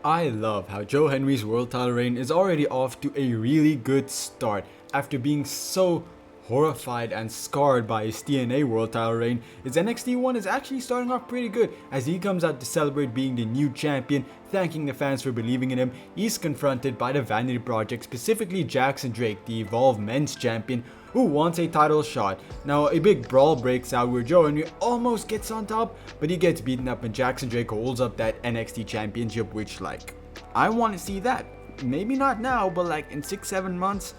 I love how Joe Hendry's world title reign is already off to a really good start. After being so horrified and scarred by his TNA world title reign, his NXT one is actually starting off pretty good as he comes out to celebrate being the new champion, thanking the fans for believing in him. He's confronted by the Vanity Project, specifically Jackson Drake, the Evolve Men's Champion, who wants a title shot. Now, a big brawl breaks out where Joe Hendry almost gets on top, but he gets beaten up and Jackson Drake holds up that NXT Championship, which, like, I want to see that. Maybe not now, but like in 6-7 months,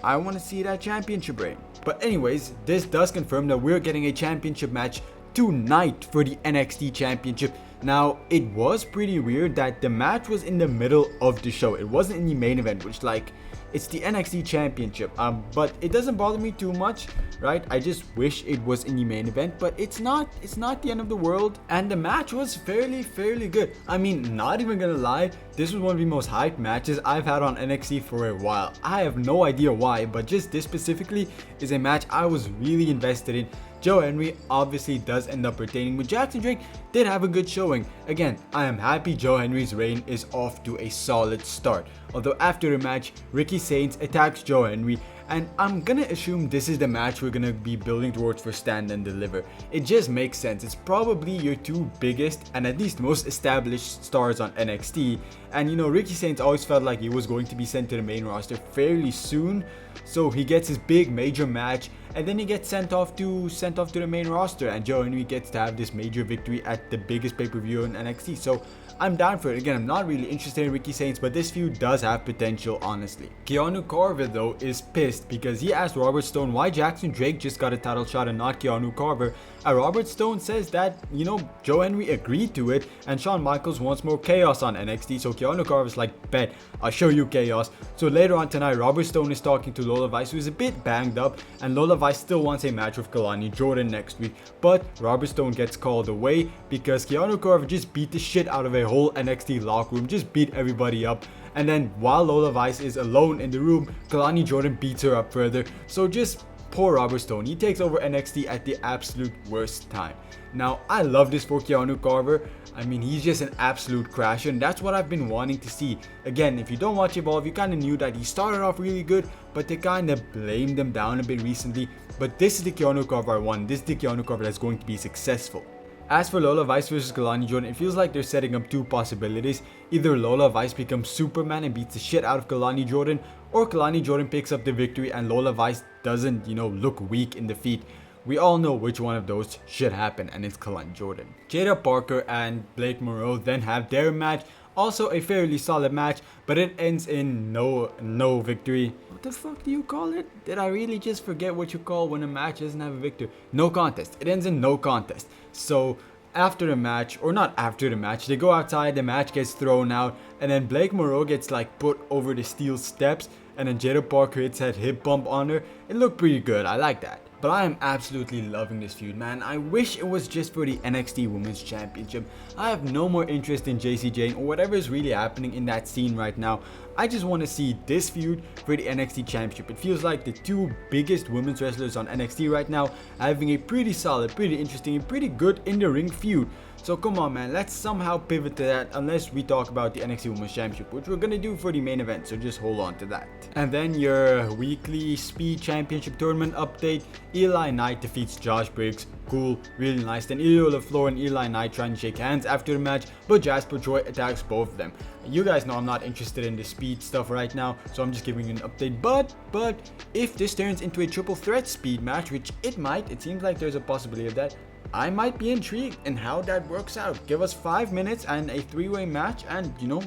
I want to see that championship reign. But anyways, this does confirm that we're getting a championship match tonight for the NXT Championship. Now, it was pretty weird that the match was in the middle of the show. It wasn't in the main event, which, like, it's the NXT Championship. But it doesn't bother me too much, right? I just wish it was in the main event, but it's not the end of the world. And the match was fairly good. I mean, not even gonna lie, this was one of the most hyped matches I've had on NXT for a while. I have no idea why, but just this specifically is a match I was really invested in. Joe Hendry obviously does end up retaining, but Jackson Drake did have a good showing. Again, I am happy Joe Hendry's reign is off to a solid start. Although after the match, Ricky Saints attacks Joe Hendry, and I'm gonna assume this is the match we're gonna be building towards for Stand and Deliver. It just makes sense. It's probably your two biggest and at least most established stars on NXT. And you know, Ricky Saints always felt like he was going to be sent to the main roster fairly soon. So he gets his big major match and then he gets sent off to the main roster, and Joe Hendry gets to have this major victory at the biggest pay-per-view in NXT. So I'm down for it. Again, I'm not really interested in Ricky Saints, but this feud does have potential, honestly. Keanu Carver, though, is pissed because he asked Robert Stone why Jackson Drake just got a title shot and not Keanu Carver. And Robert Stone says that, you know, Joe Hendry agreed to it and Shawn Michaels wants more chaos on NXT. So Keanu Carver's like, bet, I'll show you chaos. So later on tonight, Robert Stone is talking to Lola Vice, who's a bit banged up, and Lola Vice still wants a match with Kalani Jordan next week. But Robert Stone gets called away because Keanu Carver just beat the shit out of a whole NXT locker room, just beat everybody up. And then while Lola Vice is alone in the room, Kalani Jordan beats her up further. So just poor Robert Stone. He takes over NXT at the absolute worst time. Now, I love this for Keanu Carver. I mean, he's just an absolute crasher, and that's what I've been wanting to see. Again, if you don't watch Evolve, you kind of knew that he started off really good, but they kind of blamed him down a bit recently. But this is the Keanu Carver I want. This is the Keanu Carver that's going to be successful. As for Lola Vice versus Kalani Jordan, it feels like they're setting up two possibilities. Either Lola Vice becomes Superman and beats the shit out of Kalani Jordan, or Kalani Jordan picks up the victory and Lola Vice doesn't, you know, look weak in defeat. We all know which one of those should happen, and it's Kalani Jordan. Jada Parker and Blake Moreau then have their match. Also a fairly solid match, but it ends in no victory. What the fuck do you call it? Did I really just forget what you call when a match doesn't have a victor? No contest. It ends in no contest. So after the match, or not after the match, they go outside, the match gets thrown out, and then Blake Moreau gets like put over the steel steps, and then Jada Parker hits that hip bump on her. It looked pretty good. I like that. But I am absolutely loving this feud, man. I wish it was just for the NXT Women's Championship. I have no more interest in JC Jane or whatever is really happening in that scene right now. I just want to see this feud for the NXT Championship. It feels like the two biggest women's wrestlers on NXT right now having a pretty solid, pretty interesting, and pretty good in-the-ring feud. So come on, man, let's somehow pivot to that unless we talk about the NXT Women's Championship, which we're gonna do for the main event, so just hold on to that. And then your weekly Speed Championship Tournament update. Eli Knight defeats Josh Briggs. Cool, really nice. Then Ilya LaFleur and Eli Knight try and shake hands after the match, but Jasper Troy attacks both of them. You guys know I'm not interested in the speed stuff right now, so I'm just giving you an update. But if this turns into a triple threat speed match, which it might, it seems like there's a possibility of that, I might be intrigued in how that works out. Give us 5 minutes and a 3-way match, and you know,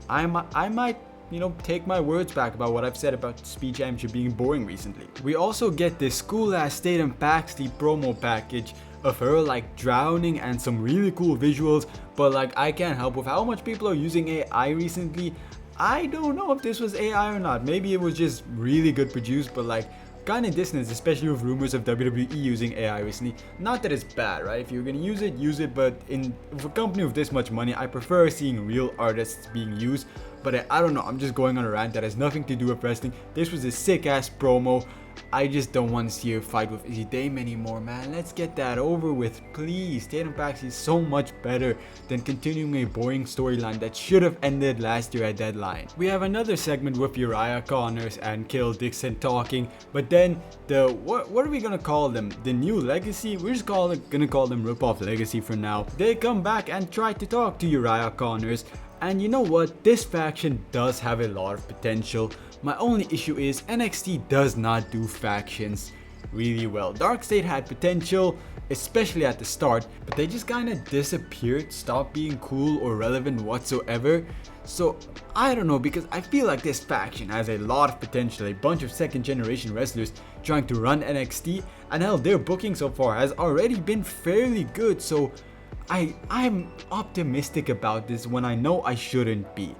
I might, you know, take my words back about what I've said about Speed Championship being boring recently. We also get this cool ass Tatum Paxley promo package of her like drowning and some really cool visuals, but like I can't help with how much people are using AI recently. I don't know if this was AI or not. Maybe it was just really good produced, but like kind of dissonance, especially with rumors of WWE using AI recently. Not that it's bad, right? If you're gonna use it, but with a company with this much money, I prefer seeing real artists being used. But I don't know, I'm just going on a rant that has nothing to do with wrestling. This was a sick ass promo. I just don't want to see her fight with Izzy Dame anymore, man. Let's get that over with, please. Tatum Paxi is so much better than continuing a boring storyline that should have ended last year at Deadline. We have another segment with Uriah Connors and Kill Dixon talking, but then the what are we gonna call them? The New Legacy? We're just gonna call them Ripoff Legacy for now. They come back and try to talk to Uriah Connors, and you know what? This faction does have a lot of potential. My only issue is NXT does not do factions really well. Dark State had potential, especially at the start, but they just kind of disappeared, stopped being cool or relevant whatsoever. So I don't know, because I feel like this faction has a lot of potential, a bunch of second generation wrestlers trying to run NXT, and hell, their booking so far has already been fairly good. So I'm optimistic about this when I know I shouldn't be.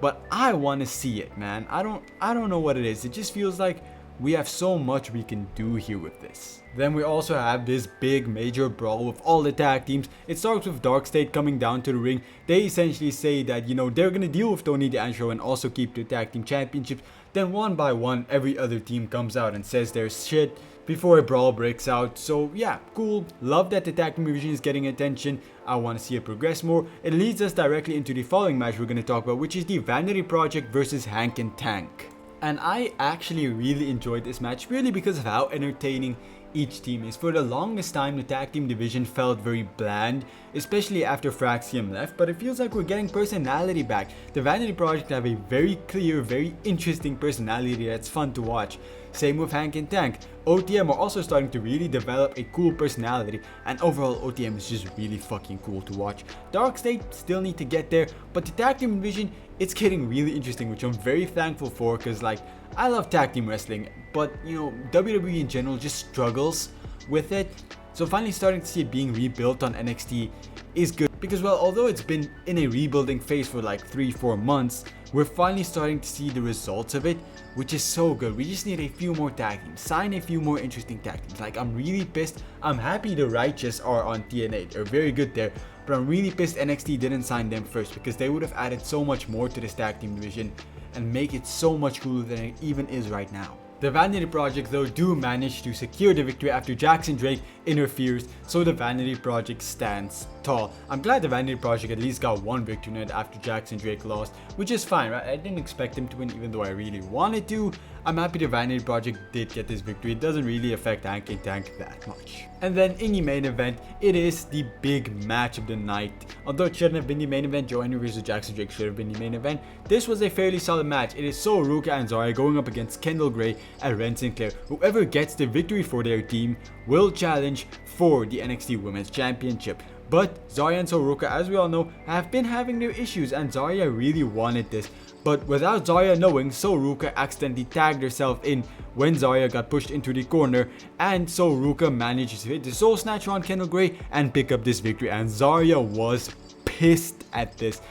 But I want to see it, man. I don't know what it is. It just feels like we have so much we can do here with this. Then we also have this big major brawl with all the tag teams. It starts with Dark State coming down to the ring. They essentially say that, you know, they're gonna deal with Tony D'Angelo and also keep the tag team championships. Then one by one, every other team comes out and says their shit before a brawl breaks out. So yeah, cool. Love that the tag team division is getting attention. I want to see it progress more. It leads us directly into the following match we're going to talk about, which is the Vanity Project versus Hank and Tank. And I actually really enjoyed this match purely because of how entertaining each team is. For the longest time, the tag team division felt very bland, especially after Fraxium left, but it feels like we're getting personality back. The Vanity Project have a very clear, very interesting personality that's fun to watch. Same with Hank and Tank. OTM are also starting to really develop a cool personality, and overall OTM is just really fucking cool to watch. Dark State still need to get there, but the tag team division, it's getting really interesting, which I'm very thankful for, because like, I love tag team wrestling, but you know, WWE in general just struggles with it. So finally starting to see it being rebuilt on NXT is good, because well, although it's been in a rebuilding phase for like 3-4 months, we're finally starting to see the results of it, which is so good. We just need a few more tag teams, sign a few more interesting tag teams. Like, I'm really pissed. I'm happy the Righteous are on TNA, they're very good there, but I'm really pissed NXT didn't sign them first, because they would have added so much more to this tag team division and make it so much cooler than it even is right now. The Vanity Project though do manage to secure the victory after Jackson Drake interferes, so the Vanity Project stands tall. I'm glad the Vanity Project at least got one victory net after Jackson Drake lost, which is fine, right? I didn't expect him to win even though I really wanted to. I'm happy the Vanity Project did get this victory. It doesn't really affect Hank and Tank that much. And then in the main event, it is the big match of the night. Although it shouldn't have been the main event, Joe Hendry vs Jackson Drake should have been the main event. This was a fairly solid match. It is ZaRuca and Zarya going up against Kendall Gray and Ren Sinclair. Whoever gets the victory for their team will challenge for the NXT Women's Championship. But Zarya and ZaRuca, as we all know, have been having their issues, and Zarya really wanted this. But without Zarya knowing, ZaRuca accidentally tagged herself in when Zarya got pushed into the corner, and ZaRuca managed to hit the Soul Snatcher on Kendall Gray and pick up this victory, and Zarya was pissed at this.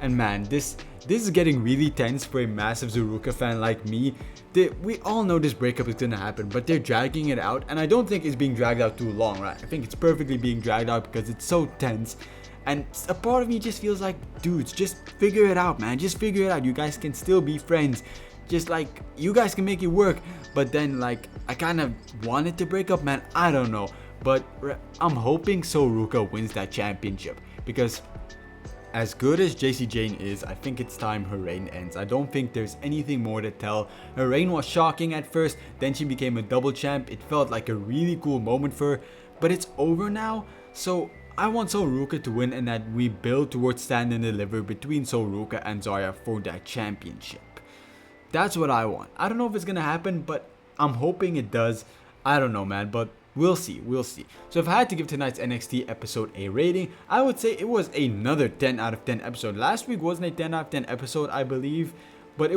And man, this is getting really tense for a massive ZaRuca fan like me. We all know this breakup is gonna happen, but they're dragging it out, and I don't think it's being dragged out too long, right? I think it's perfectly being dragged out because it's so tense. And a part of me just feels like, dudes, just figure it out, man. Just figure it out. You guys can still be friends. Just like, you guys can make it work. But then like, I kind of wanted to break up, man. I don't know. But I'm hoping ZaRuca wins that championship, because as good as JC Jane is, I think it's time her reign ends. I don't think there's anything more to tell. Her reign was shocking at first, then she became a double champ. It felt like a really cool moment for her, but it's over now. So I want ZaRuca to win, and that we build towards Stand and Deliver between ZaRuca and Zarya for that championship. That's what I want. I don't know if it's gonna happen, but I'm hoping it does. I don't know, man, but we'll see. So if I had to give tonight's NXT episode a rating, I would say it was another 10 out of 10 episode. Last week wasn't a 10 out of 10 episode, I believe, but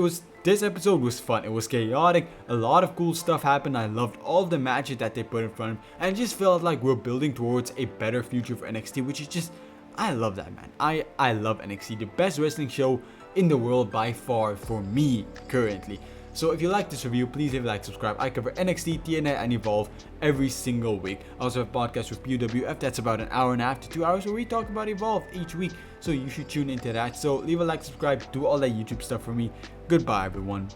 this episode was fun. It was chaotic. A lot of cool stuff happened. I loved all the matches that they put in front of me, and it just felt like we're building towards a better future for NXT, which is just, I love that, man. I love NXT, the best wrestling show in the world by far for me currently. So if you like this review, please leave a like, subscribe. I cover NXT, TNA, and Evolve every single week. I also have podcasts with PWF. That's about an hour and a half to 2 hours where we talk about Evolve each week. So you should tune into that. So leave a like, subscribe, do all that YouTube stuff for me. Goodbye, everyone.